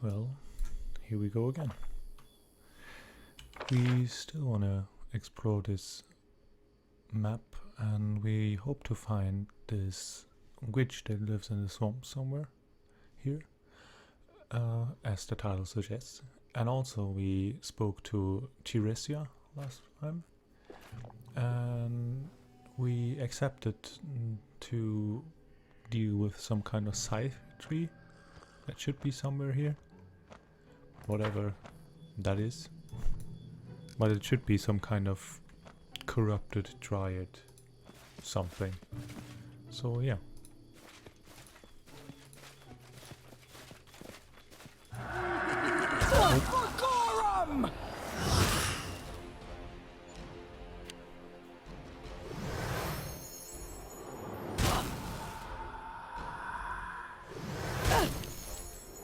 Well, here we go again. We still want to explore this map, and we hope to find this witch that lives in the swamp somewhere here, as the title suggests. And also we spoke to Tiresia last time, and we accepted to deal with some kind of scythetree that should be somewhere here, whatever that is, but it should be some kind of corrupted dryad something. So yeah.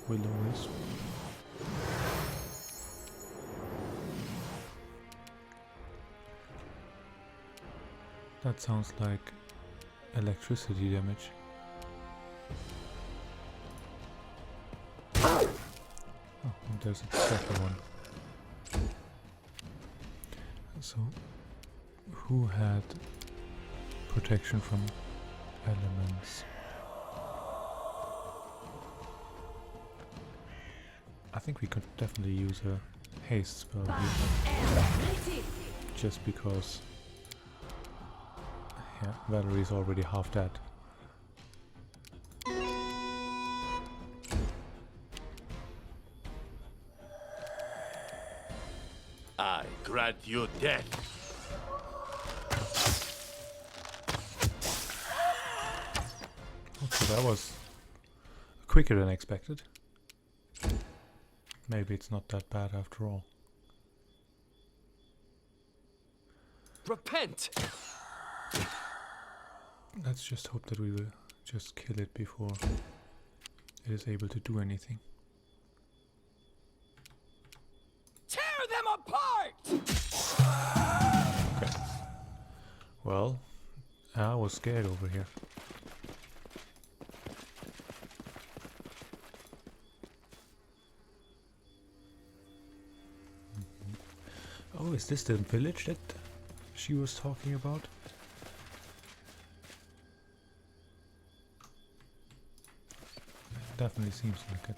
Will-o-wisp. That sounds like electricity damage. Oh, and there's a second one. So, who had protection from elements? I think we could definitely use a haste spell here. Just because, yeah, Valerie's already half dead. I grant you death. Okay, that was quicker than expected. Maybe it's not that bad after all. Repent! Let's just hope that we will just kill it before it is able to do anything. Tear them apart! Okay. Well, I was scared over here. Oh, is this the village that she was talking about? Definitely seems like it.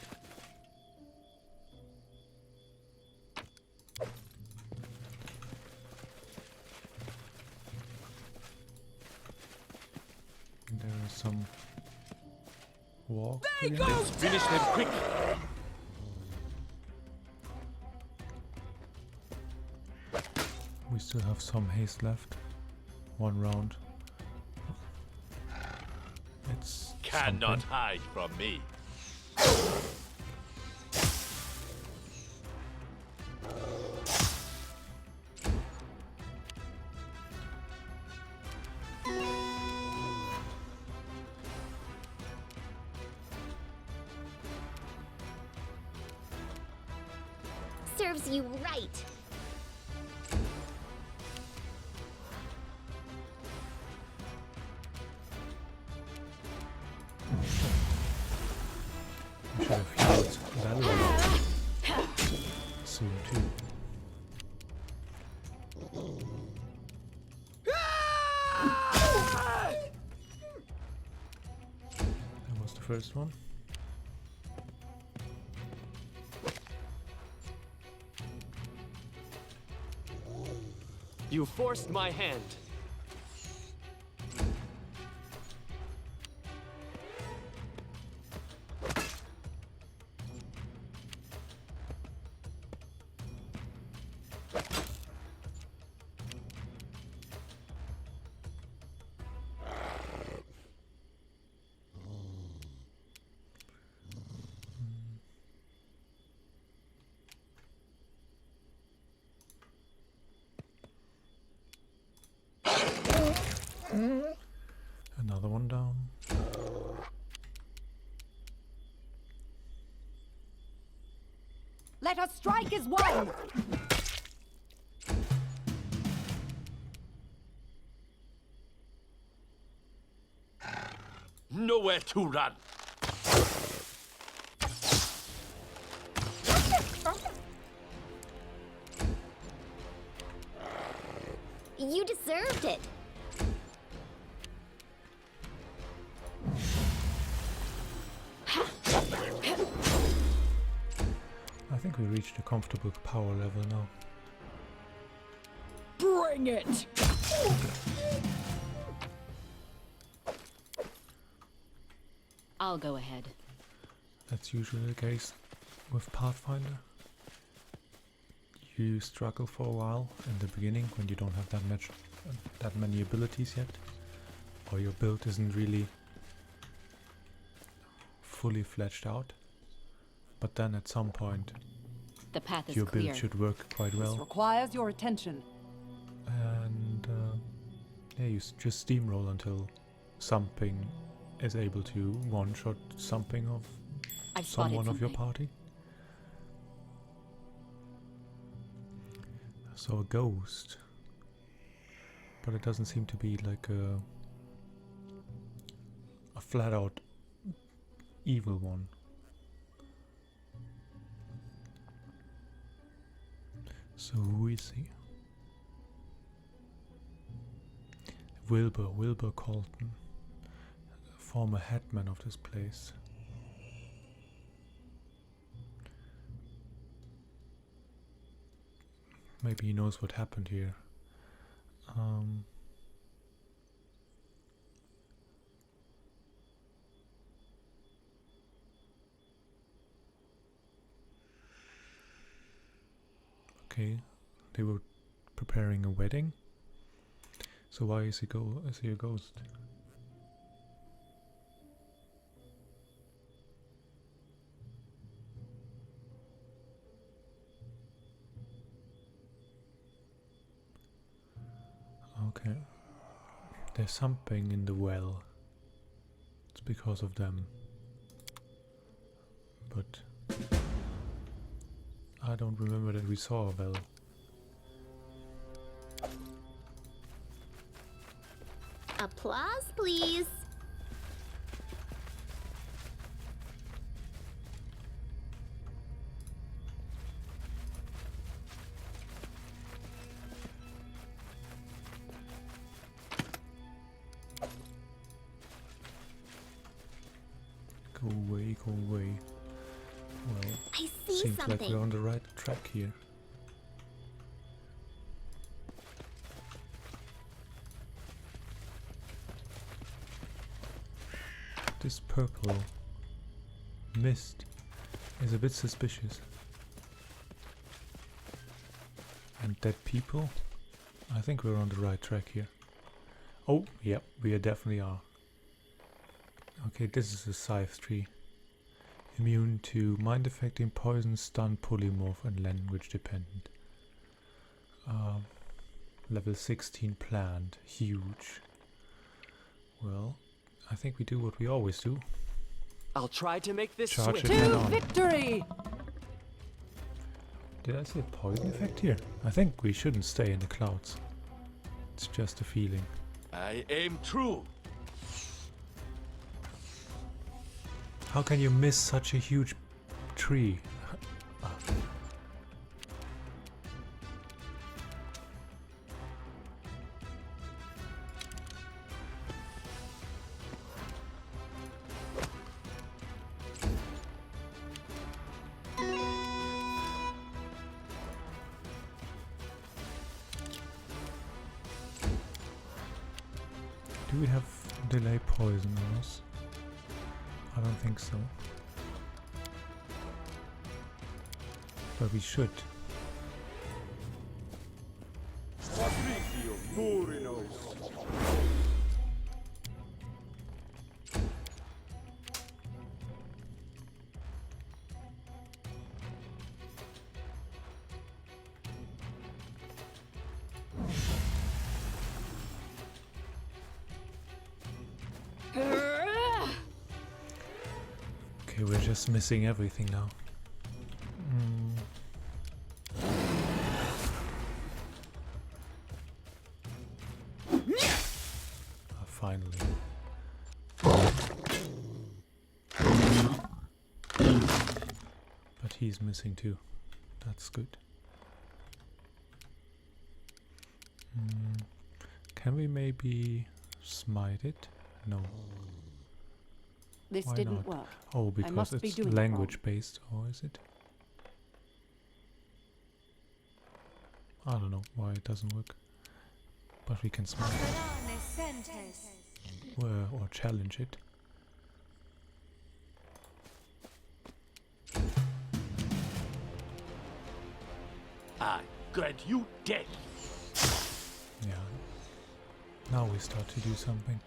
There is some walk. Let's finish them quick! We still have some haste left. One round. It's Cannot something. hide from me. Serves you right. We should have healed that one soon too. That was the first one. You forced my hand. Another one down. Let us strike as one! Nowhere to run. You deserved it. I think we reached a comfortable power level now. Bring it! I'll go ahead. That's usually the case with Pathfinder. You struggle for a while in the beginning when you don't have that many abilities yet, or your build isn't really fully fledged out. But then at some point, The path is your clear. build should work quite This well, requires your attention. and yeah, you just steamroll until something is able to one-shot something of I've spotted someone of your something. party. So a ghost, but it doesn't seem to be like a flat-out evil one. So who is he? Wilbur Colton, former headman of this place. Maybe he knows what happened here. Okay, they were preparing a wedding. So why is he a ghost? Okay. There's something in the well. It's because of them. But I don't remember that we saw a well. Applause, please. Go away, go away. Well, I see seems like something. we're on the right track here. This purple mist is a bit suspicious. And dead people? I think we're on the right track here. Oh, yep, we definitely are. Okay, this is a scythetree. Immune to mind affecting, poison, stun, polymorph, and language dependent. Level 16 planned. Huge. Well, I think we do what we always do. I'll try to make this Charge swift. it head To on. victory! Did I see a poison effect here? I think we shouldn't stay in the clouds. It's just a feeling. I aim true. How can you miss such a huge tree? Do we have delay poison on us? I don't think so. But we should. Okay, we're just missing everything now. Finally. But he's missing too. That's good. Can we maybe smite it? No. This Why didn't not? work. Oh, because must be it's doing it language based, or is it? I don't know why it doesn't work. But we can smite it. Or challenge it. I grant you death. Yeah. Now we start to do something.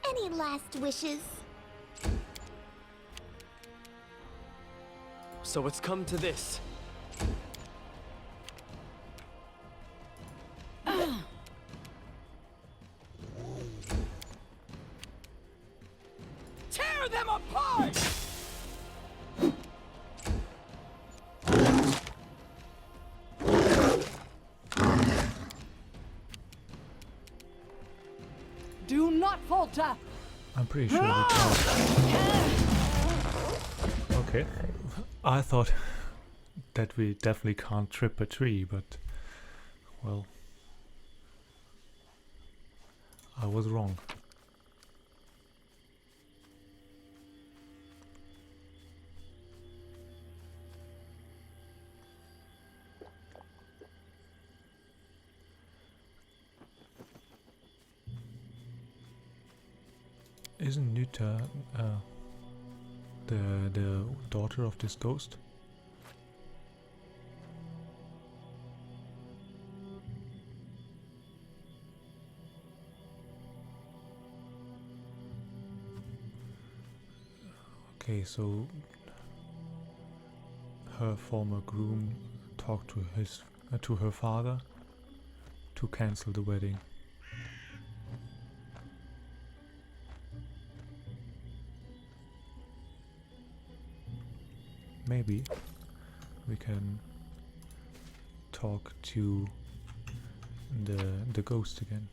Any last wishes? So it's come to this. Tear them apart! Do not falter! I'm pretty sure we can't. Okay. I thought that we definitely can't trip a tree, but well, I was wrong. Isn't Nuta the daughter of this ghost? Okay, so her former groom talked to her father to cancel the wedding. Maybe we can talk to the ghost again.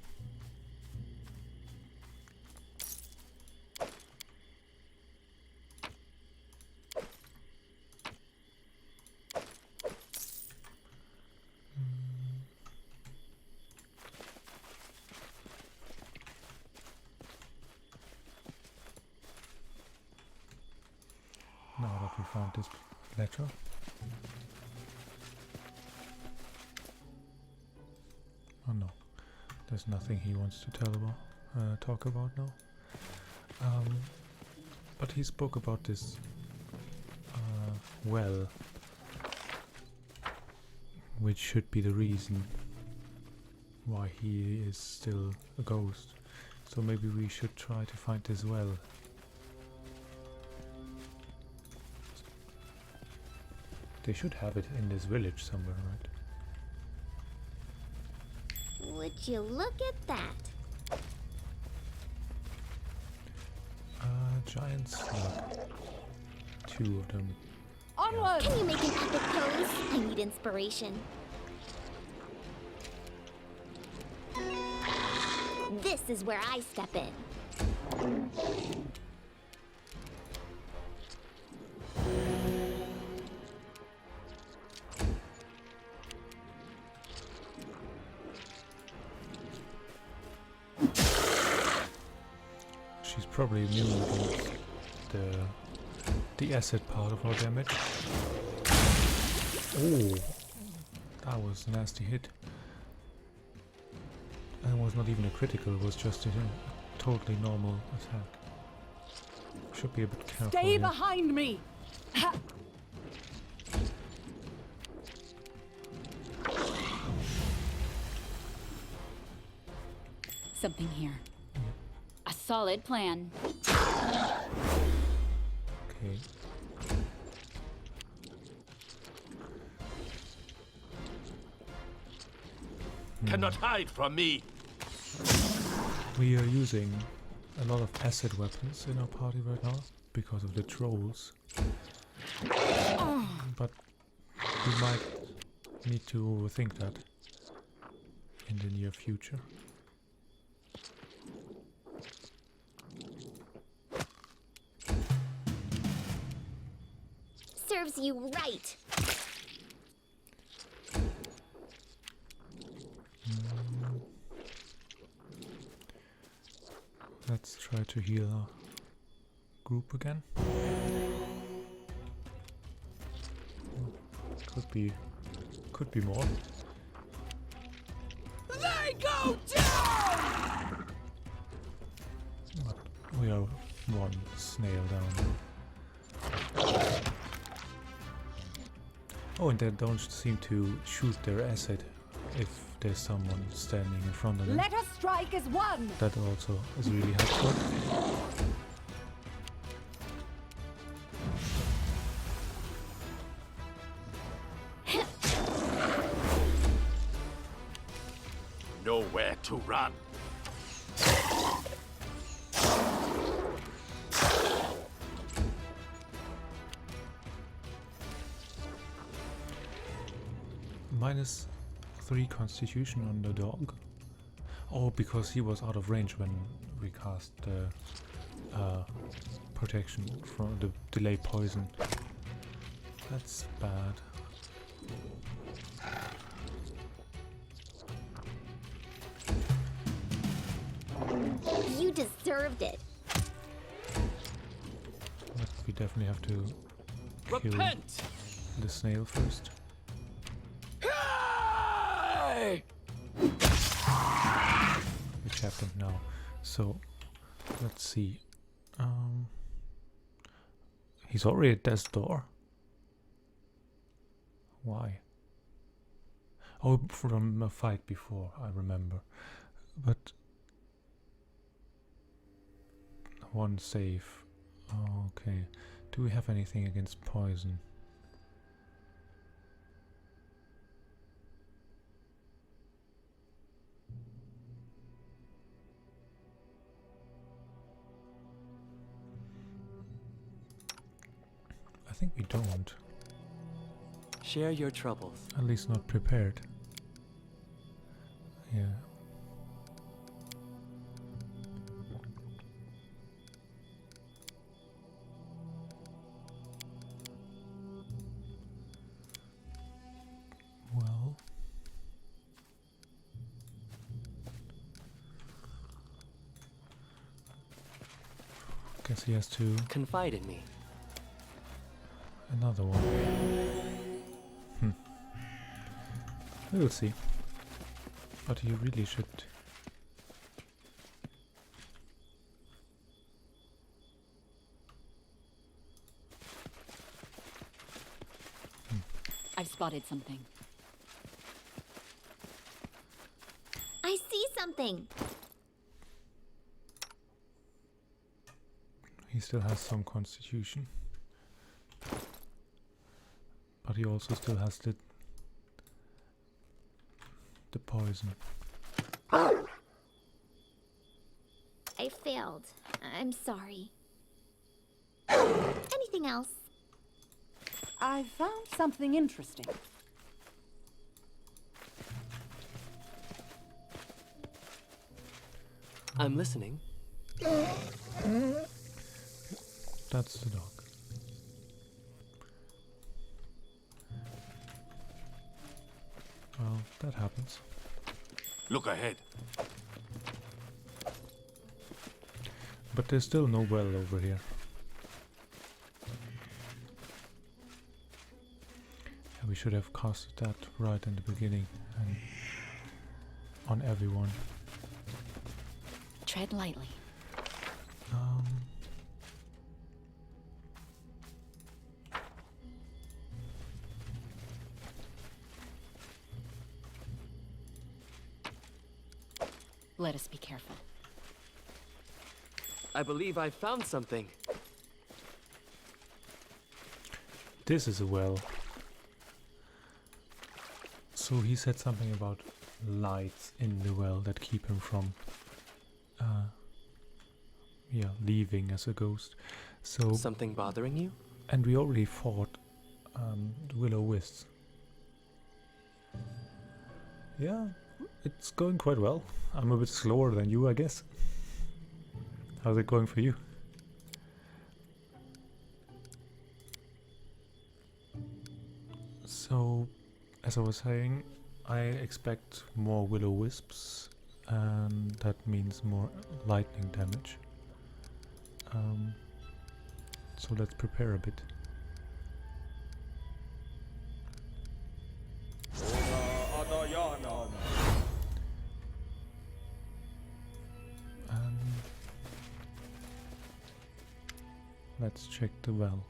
Now that we found this letter. Oh no, there's nothing he wants to talk about now. But he spoke about this well, which should be the reason why he is still a ghost. So maybe we should try to find this well. They should have it in this village somewhere, right? Would you look at that? Giant slug. 2 of them. Onward! Can you make an epic pose? I need inspiration. This is where I step in. She's probably immune against the acid part of our damage. Oh, that was a nasty hit. And it was not even a critical, it was just a totally normal attack. Should be a bit careful. Stay here. behind me! Ha! Something here. A solid plan. Okay. Cannot hide from me. We are using a lot of acid weapons in our party right now because of the trolls. But we might need to overthink that in the near future. Serves you right. Let's try to heal our group again. Could be more. They go down! But we are one snail down. Oh, and they don't seem to shoot their acid if there's someone standing in front of them. Let us strike as one! That also is really helpful. Nowhere to run. -3 constitution on the dog. Oh, because he was out of range when we cast the protection from the delay poison. That's bad. You deserved it. But we definitely have to kill Repent! the snail first. Hey! Which happened now. So let's see. He's already at death's door. Why? Oh, from a fight before, I remember. But one save. Oh, okay. Do we have anything against poison? I think we don't. Share your troubles. At least not prepared. Yeah. Well. Guess he has to. Confide in me. Another one. We will see. But he really should. I've spotted something. I see something. He still has some constitution. But he also still has the poison. I failed. I'm sorry. Anything else? I found something interesting. I'm listening. That's the dog. Well, that happens. Look ahead. But there's still no well over here. Yeah, we should have casted that right in the beginning and on everyone. Tread lightly. Let us be careful. I believe I found something. This is a well. So he said something about lights in the well that keep him from leaving as a ghost. So Something bothering you? and we already fought the Will-O-Wisps. Yeah, it's going quite well. I'm a bit slower than you, I guess. How's it going for you? as I was saying, I expect more will-o-wisps, and that means more lightning damage. So let's prepare a bit. And let's check the well.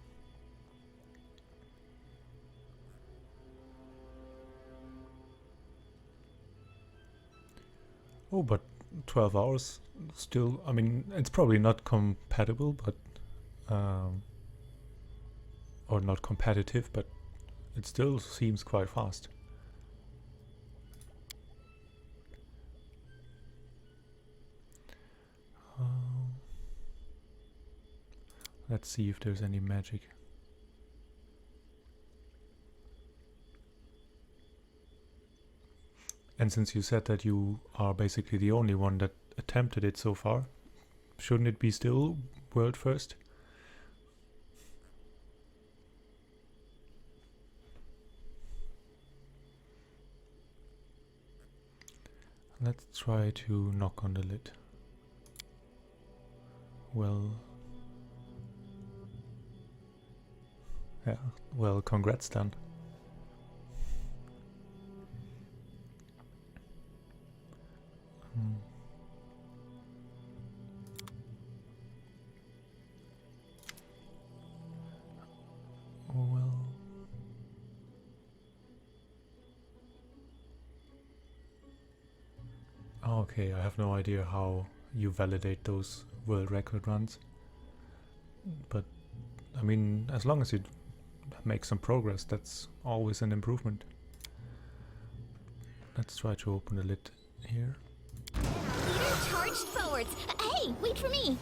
Oh, but 12 hours still, I mean, it's probably not compatible, but or not competitive, but it still seems quite fast. Let's see if there's any magic. And since you said that you are basically the only one that attempted it so far, shouldn't it be still world first? Let's try to knock on the lid. Well, yeah, well, congrats then. Oh well. Okay, I have no idea how you validate those world record runs. But, I mean, as long as you make some progress, that's always an improvement. Let's try to open the lid here. Leader charged forwards. Hey, wait for me.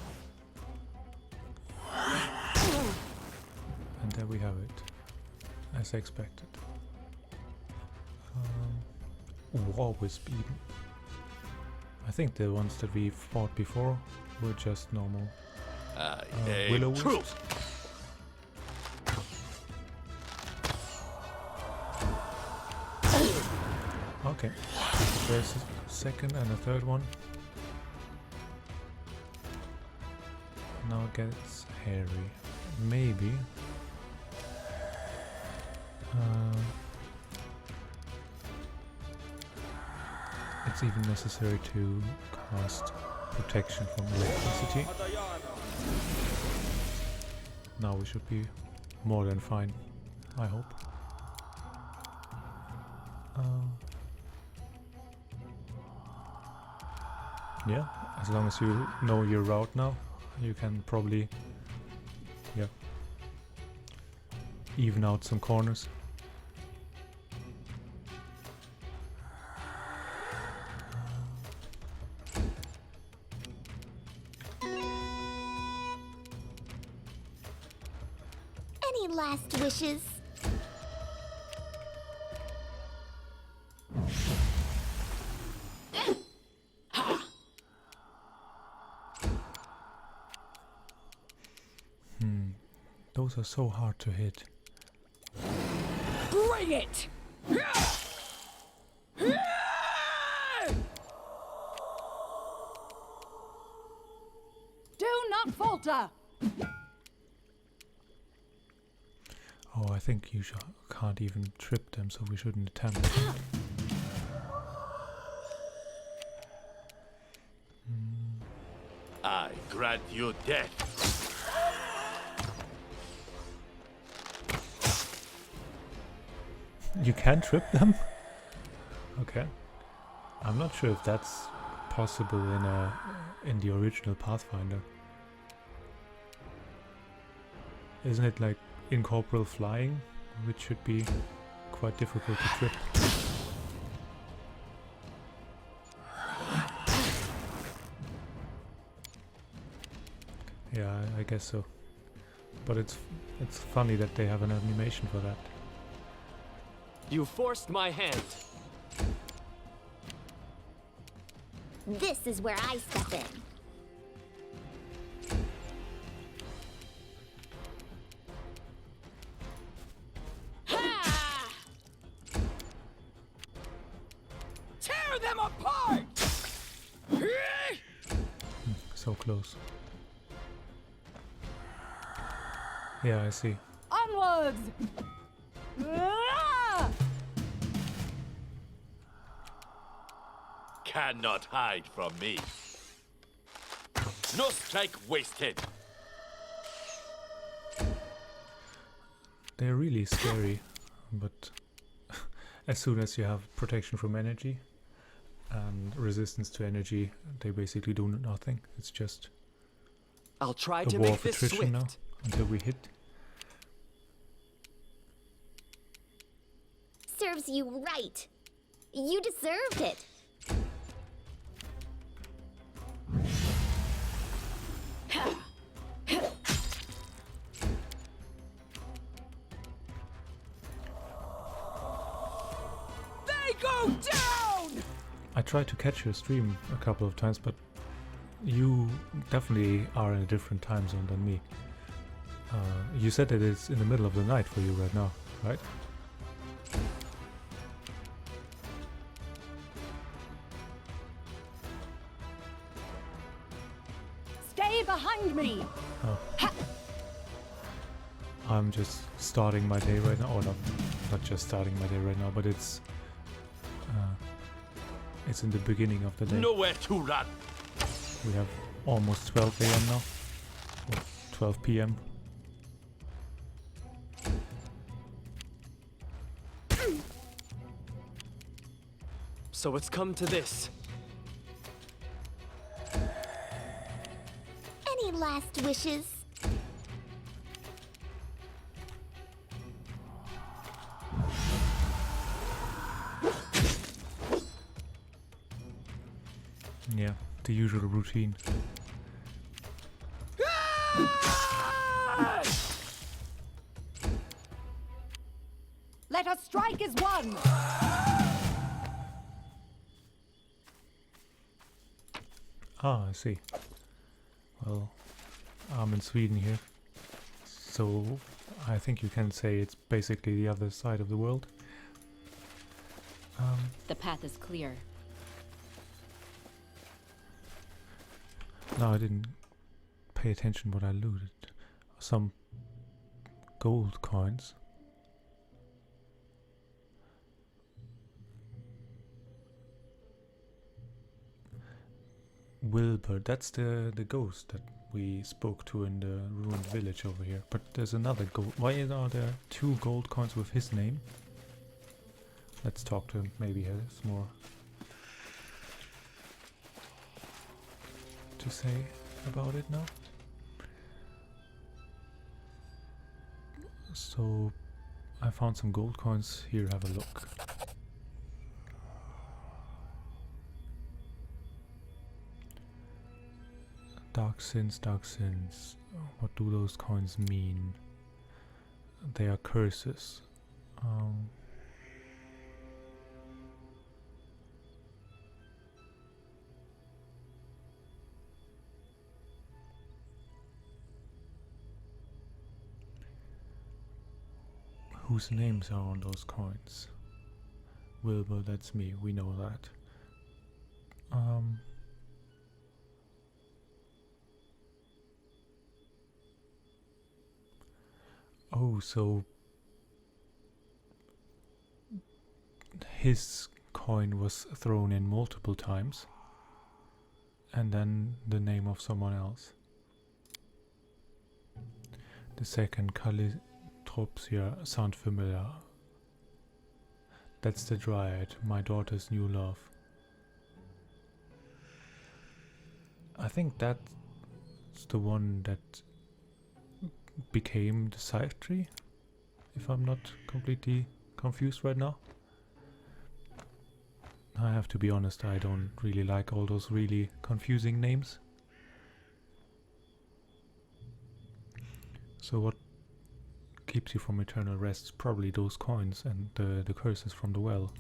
And there we have it, as expected. War Wisp even. I think the ones that we fought before were just normal willow wisps. Okay, there's a second and a third one. Now it gets hairy. Maybe. It's even necessary to cast protection from electricity. Now we should be more than fine, I hope. Yeah, as long as you know your route now, you can probably even out some corners. Any last wishes? Those are so hard to hit. Bring it! Do not falter! Oh, I think you can't even trip them, so we shouldn't attempt it. I grant you death. You can trip them? Okay. I'm not sure if that's possible in the original Pathfinder. Isn't it like incorporeal flying, which should be quite difficult to trip? Yeah, I guess so. But it's funny that they have an animation for that. You forced my hand. This is where I step in. close. Yeah, I see. Onwards! Ah! Cannot hide from me. No strike wasted. They're really scary, but as soon as you have protection from energy and resistance to energy, they basically do nothing. It's just I'll try a to war make of this attrition now swift. until we hit. Serves you right. You deserved it. They go down! I tried to catch your stream a couple of times, but you definitely are in a different time zone than me. You said that it's in the middle of the night for you right now, right? Stay behind me! I'm just starting my day right now, or not just starting my day right now, but it's in the beginning of the day. Nowhere to run. We have almost 12 a.m. now, or 12 p.m. So it's come to this. Any last wishes? Yeah, the usual routine. Let us strike as one! Ah, I see. Well, I'm in Sweden here, so I think you can say it's basically the other side of the world. The path is clear. No, I didn't pay attention what I looted. Some gold coins. Wilbur, that's the ghost that we spoke to in the ruined village over here. But there's another gold. Why are there two gold coins with his name? Let's talk to him. Maybe he has more to say about it now. So I found some gold coins here. Have a look. Dark sins, dark sins. What do those coins mean? They are curses. Whose names are on those coins? Wilbur, that's me. We know that. Oh, so his coin was thrown in multiple times, and then the name of someone else. The second Calitropsia sound familiar. That's the Dryad, my daughter's new love. I think that's the one that became the scythetree, if I'm not completely confused right now. I have to be honest, I don't really like all those really confusing names. So what keeps you from eternal rest? Probably those coins and the curses from the well.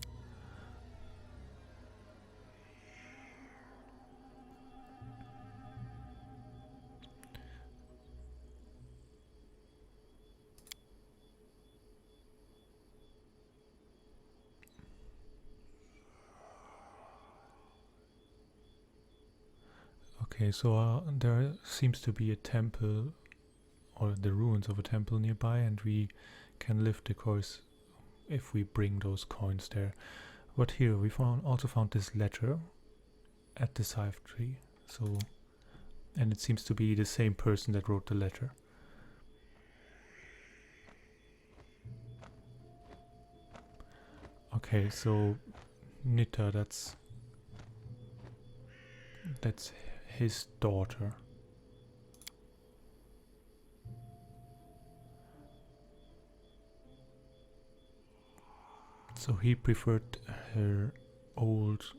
Okay, so there seems to be a temple, or the ruins of a temple nearby, and we can lift the course if we bring those coins there. But here we also found this letter at the scythetree. So, and it seems to be the same person that wrote the letter. Okay, so Nita, that's his daughter. So he preferred her old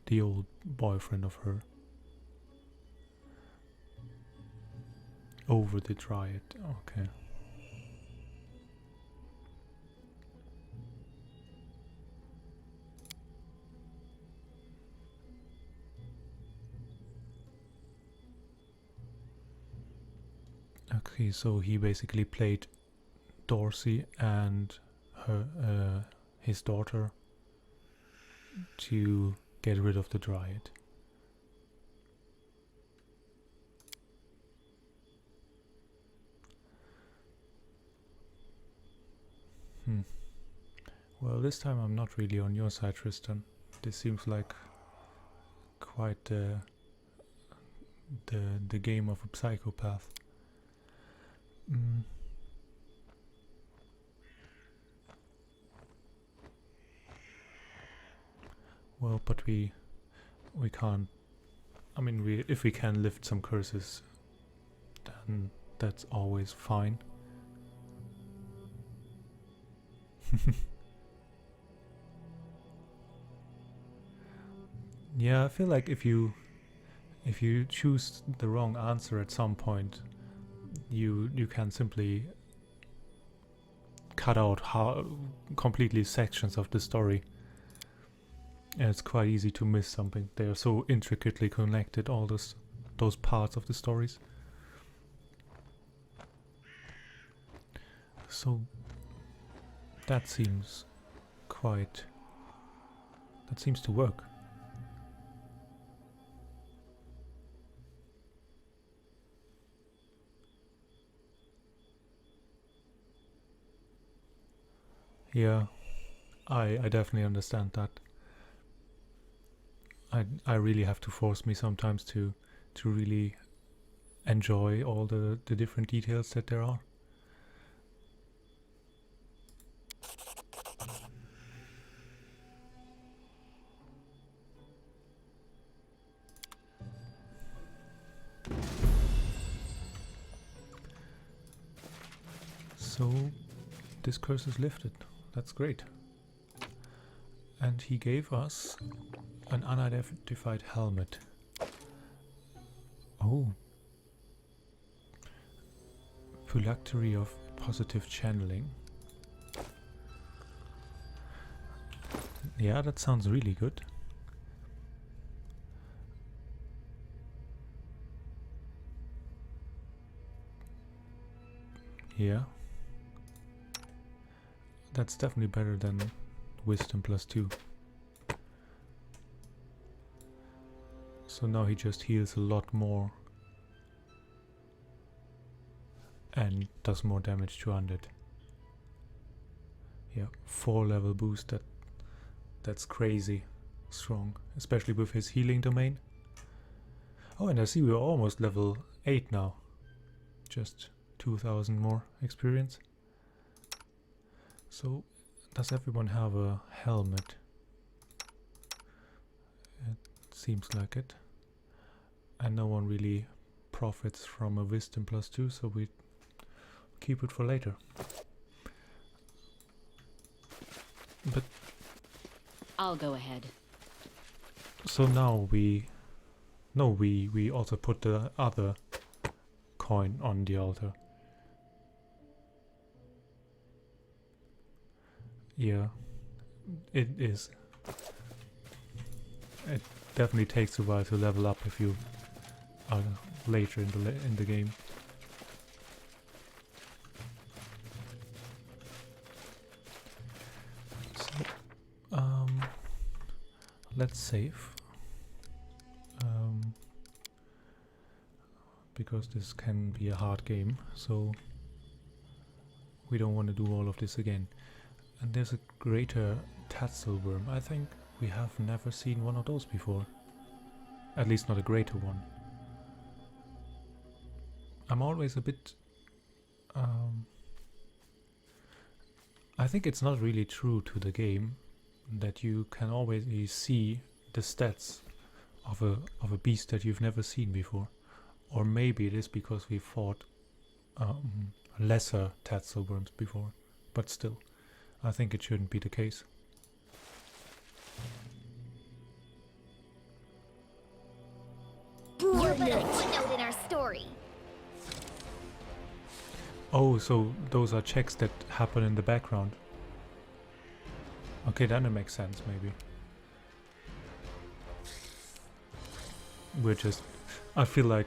the old boyfriend of her over the dryad. Okay. Okay, so he basically played Dorsey and his daughter to get rid of the dryad. Well, this time I'm not really on your side, Tristan. This seems like quite the game of a psychopath. Well, but we can't. I mean, if we can lift some curses, then that's always fine. Yeah, I feel like if you choose the wrong answer at some point, you can simply cut out completely sections of the story. And it's quite easy to miss something. They are so intricately connected, all those parts of the stories. So that seems to work. Yeah, I definitely understand that. I really have to force me sometimes to really enjoy all the different details that there are. So this curse is lifted. That's great. And he gave us an unidentified helmet. Oh. Phylactery of positive channeling. Yeah, that sounds really good. Yeah. That's definitely better than Wisdom +2. So now he just heals a lot more and does more damage to undead. Yeah, 4-level boost, that's crazy strong, especially with his healing domain. Oh, and I see we're almost level 8 now. Just 2000 more experience. So, does everyone have a helmet? It seems like it. And no one really profits from a Wisdom +2, so we keep it for later. But I'll go ahead. so now we also put the other coin on the altar. Yeah, it is. It definitely takes a while to level up if you are later in the game. So, let's save. Because this can be a hard game, so we don't want to do all of this again. And there's a greater tatzelworm. I think we have never seen one of those before. At least not a greater one. I'm always a bit... I think it's not really true to the game that you can always see the stats of a beast that you've never seen before. Or maybe it is because we fought lesser tatzelworms before. But still, I think it shouldn't be the case. You're but a footnote in our story. Oh, so those are checks that happen in the background. Okay, then it makes sense, maybe. We're just... I feel like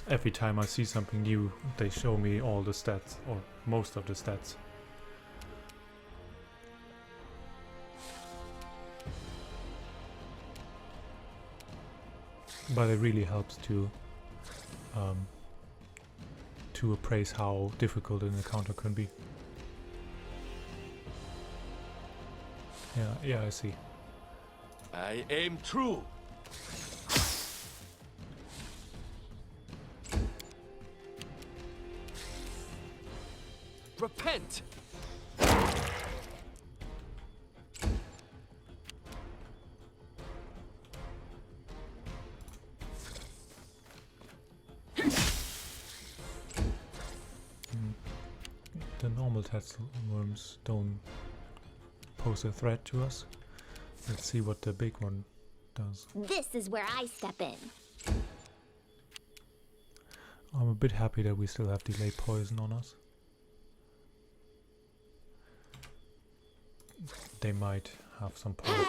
every time I see something new, they show me all the stats, or most of the stats. But it really helps to appraise how difficult an encounter can be. Yeah, I see. I aim true. Repent! The normal tatzelworms don't pose a threat to us. Let's see what the big one does. This is where I step in. I'm a bit happy that we still have delayed poison on us. They might have some poison.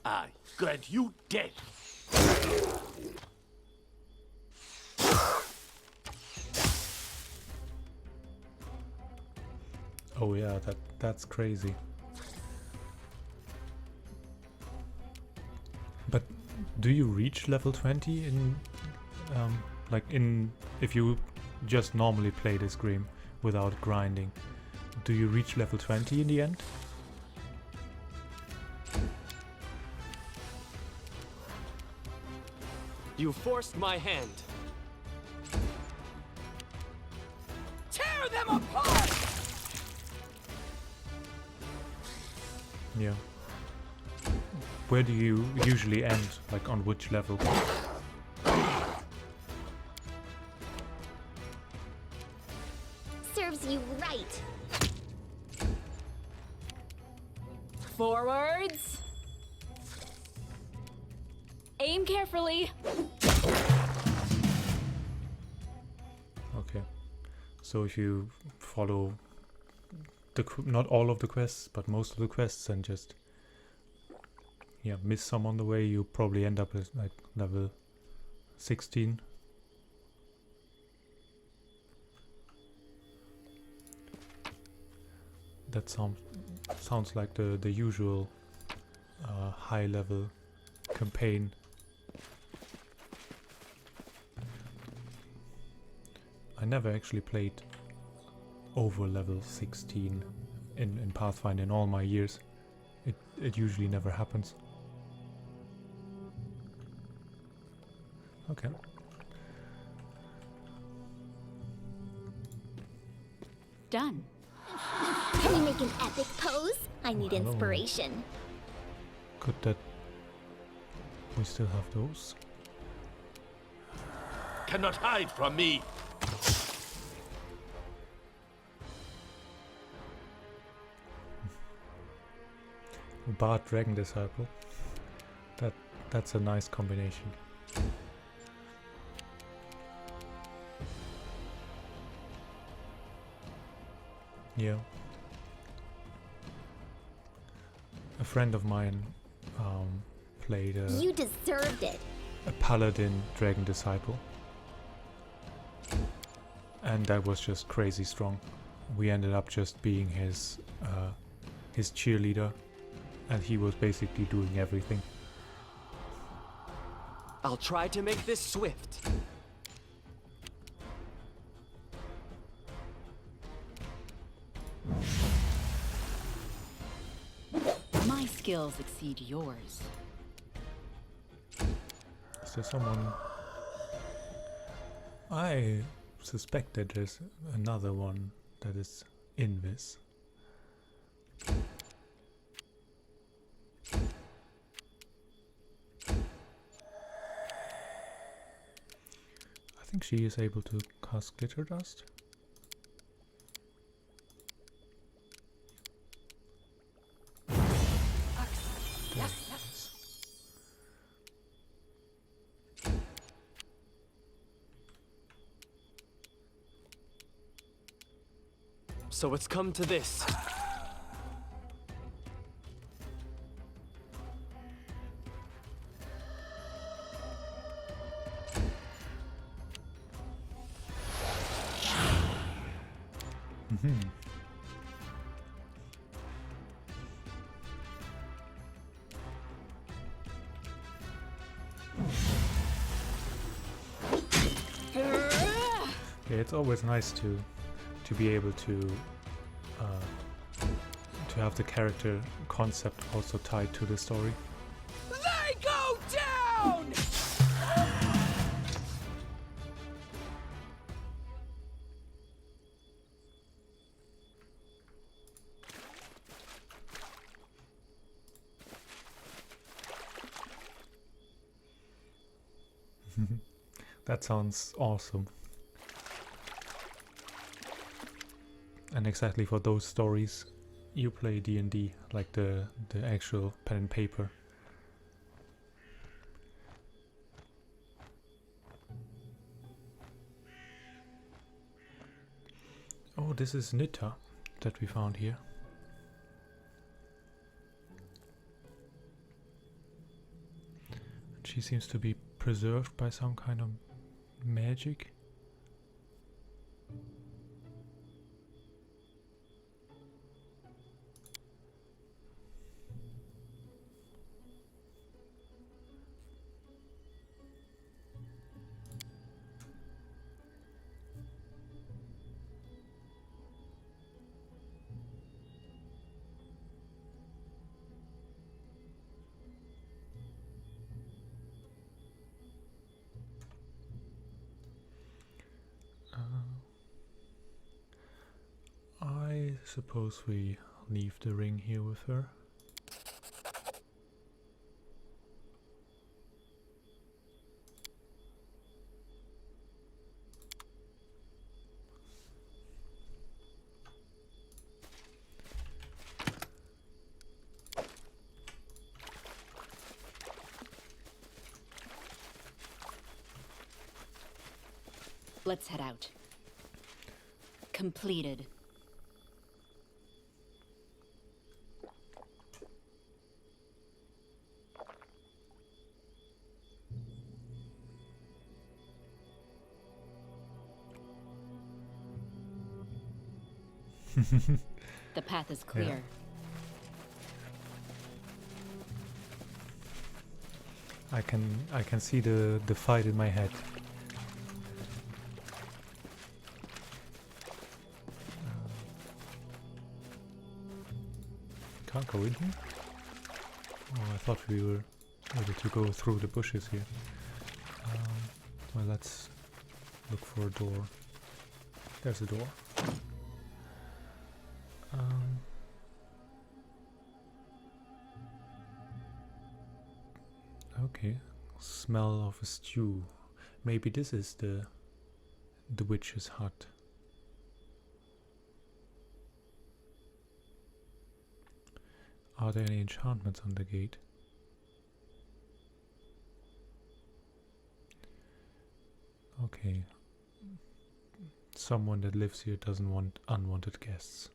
I grant you death. Oh yeah, that's crazy. But do you reach level 20 in if you just normally play this game without grinding? Do you reach level 20 in the end? You forced my hand. Tear them apart! Yeah. Where do you usually end? Like on which level? Serves you right. Forwards. Aim carefully. Okay. So if you follow not all of the quests, but most of the quests, and just miss some on the way, you probably end up at like level 16. That sounds like the usual high level campaign. I never actually played over level 16 in Pathfinder in all my years. It usually never happens. Okay. Done. Can you make an epic pose? I need Hello. inspiration. Good that we still have those. Cannot hide from me. Bard Dragon Disciple. That's a nice combination. Yeah. A friend of mine played You deserved it. a Paladin Dragon Disciple, and that was just crazy strong. We ended up just being his cheerleader, and he was basically doing everything. I'll try to make this swift. My skills exceed yours. Is there someone? I suspect that there's another one that is in this. I think she is able to cast glitter dust. So it's come to this. Yeah, it's always nice to be able to have the character concept also tied to the story. They go down! That sounds awesome. And exactly for those stories, you play D&D, like the actual pen and paper. Oh, this is Nita that we found here. She seems to be preserved by some kind of magic. I suppose we leave the ring here with her. Let's head out. Completed. The path is clear. I can see the fight in my head. Can't go in here? Oh, I thought we were able to go through the bushes here. Well, let's look for a door. There's a door. Okay, smell of a stew. Maybe this is the witch's hut. Are there any enchantments on the gate? Okay. Someone that lives here doesn't want unwanted guests.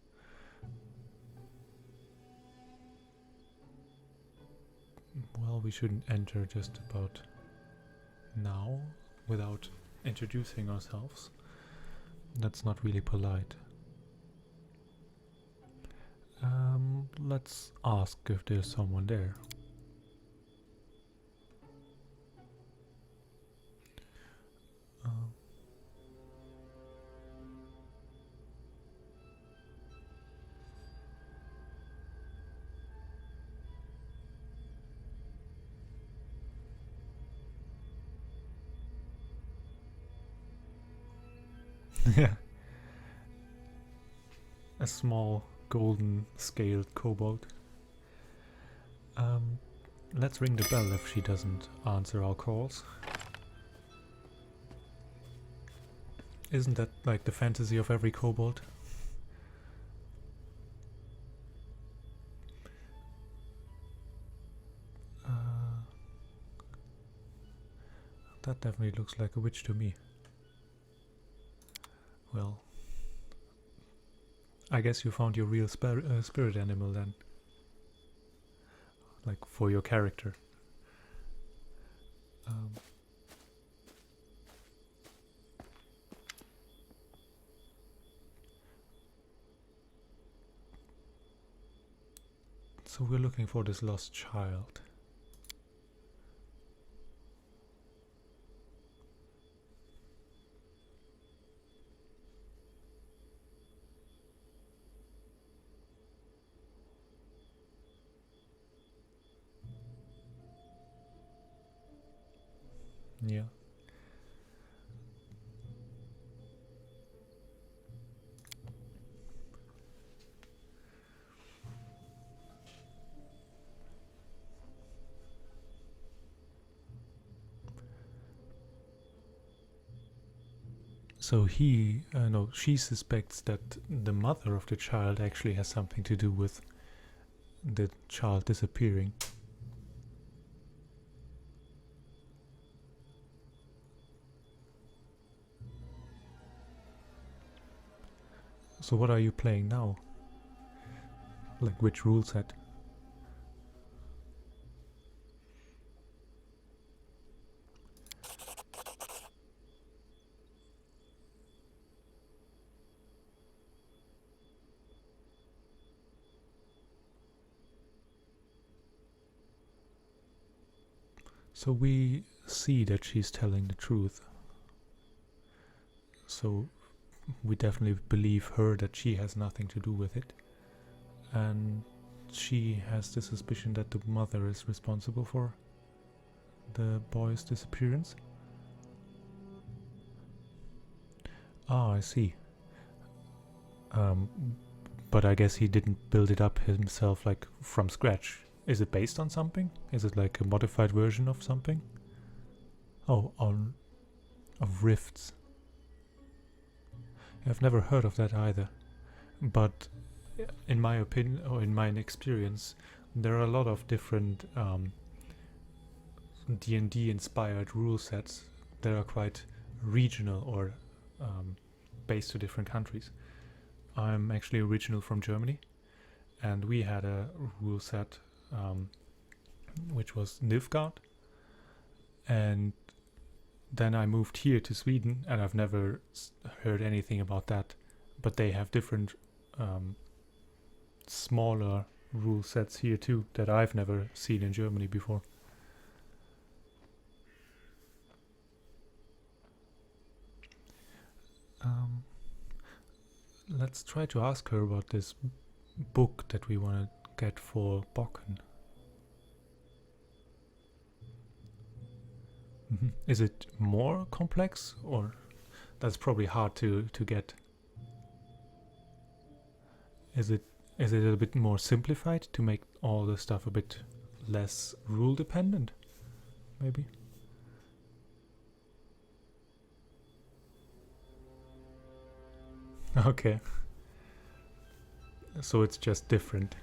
Well, we shouldn't enter just about now without introducing ourselves. That's not really polite. Let's ask if there's someone there. Yeah. A small golden scaled kobold. Let's ring the bell if she doesn't answer our calls. Isn't that like the fantasy of every kobold? That definitely looks like a witch to me. Well, I guess you found your real spirit animal then. Like for your character. So we're looking for this lost child. Yeah. So she suspects that the mother of the child actually has something to do with the child disappearing. So what are you playing now? Like which rule set? So we see that she's telling the truth. So we definitely believe her that she has nothing to do with it. And she has the suspicion that the mother is responsible for the boy's disappearance. Ah, I see. But I guess he didn't build it up himself like from scratch. Is it based on something? Is it like a modified version of something? Oh, of rifts. I've never heard of that either. But in my opinion, or in my experience, there are a lot of different D&D inspired rule sets that are quite regional or based to different countries. I'm actually original from Germany, and we had a rule set which was Nilfgaard, and then I moved here to Sweden, and I've never heard anything about that, but they have different smaller rule sets here too that I've never seen in Germany before. Let's try to ask her about this book that we want to get for Bokken. Is it more complex, or that's probably hard to get? Is it a bit more simplified to make all the stuff a bit less rule dependent? Maybe. Okay. So it's just different.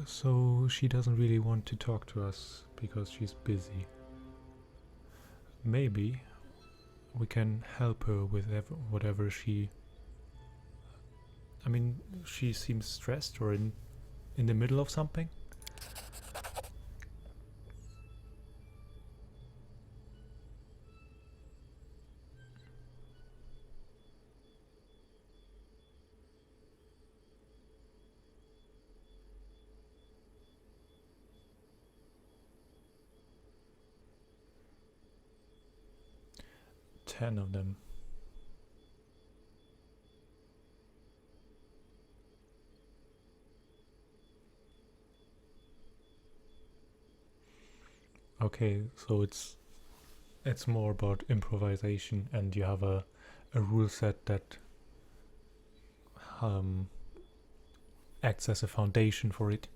So she doesn't really want to talk to us because she's busy. Maybe we can help her with whatever she I mean, she seems stressed or in the middle of something. Ten of them. Okay, so it's more about improvisation, and you have a rule set that acts as a foundation for it.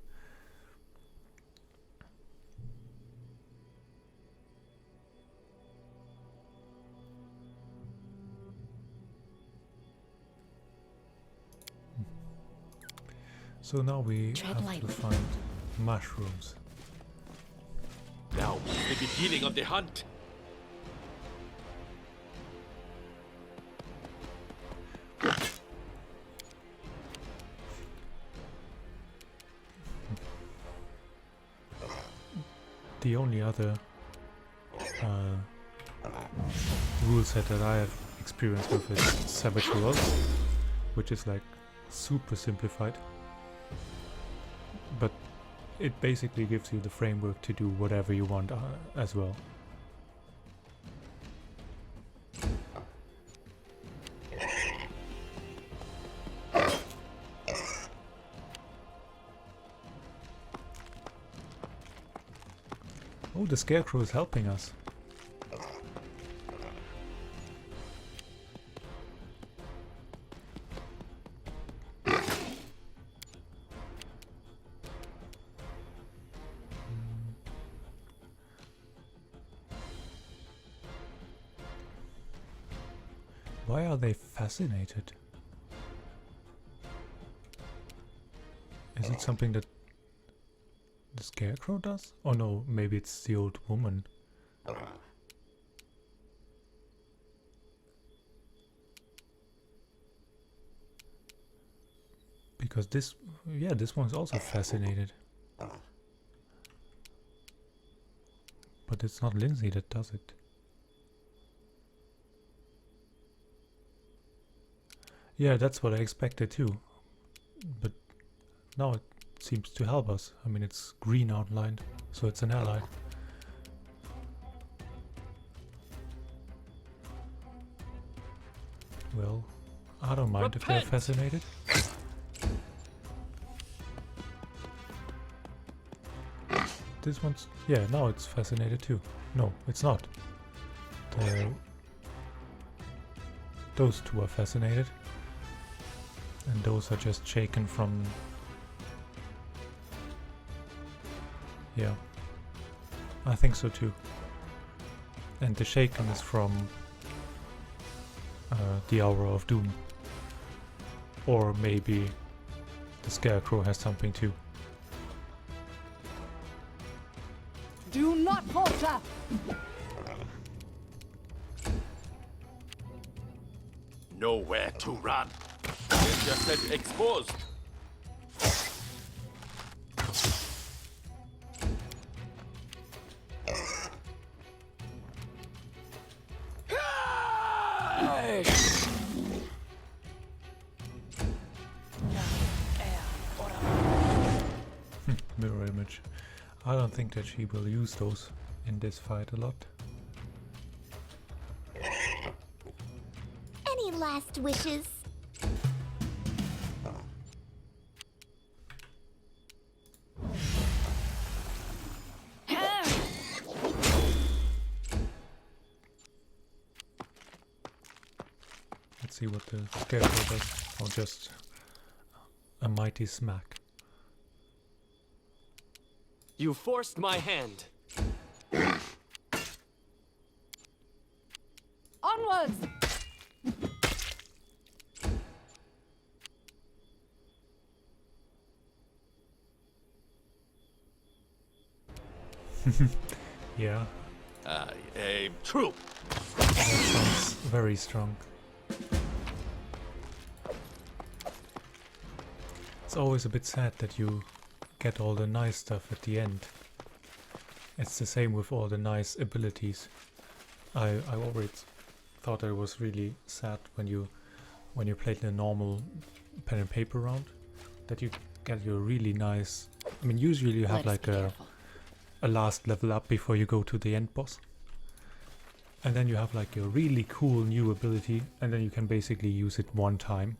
So now we Tread have lightly. to find mushrooms. Now, the beginning of the hunt. The only other rule set that I have experience with is Saboteur, which is like super simplified. But it basically gives you the framework to do whatever you want as well. Oh, the scarecrow is helping us. Why are they fascinated? Is it something that the scarecrow does? Oh no, maybe it's the old woman. Because this, yeah, this one's also fascinated. But it's not Lindsay that does it. Yeah, that's what I expected too. But now it seems to help us. I mean, it's green outlined, so it's an ally. Well, I don't mind if they're Repent! fascinated. This one's... yeah, now it's fascinated too. No, it's not. Those two are fascinated. And those are just shaken from... yeah. I think so too. And the shaken is from the Hour of Doom. Or maybe the Scarecrow has something too. Do not falter! Nowhere to run. Danger set exposed. Mirror image. I don't think that she will use those in this fight a lot. Any last wishes? Let's see what the Scarecrow does. Or just a mighty smack. You forced my hand. Onwards! Yeah, I aim true. that sounds very strong. it's always a bit sad that you get all the nice stuff at the end. It's the same with all the nice abilities. I always thought it was really sad when you played the normal pen and paper round, that you get your really nice. I mean, usually you have like a last level up before you go to the end boss, and then you have like your really cool new ability, and then you can basically use it one time,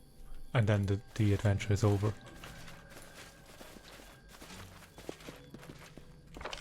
and then the adventure is over.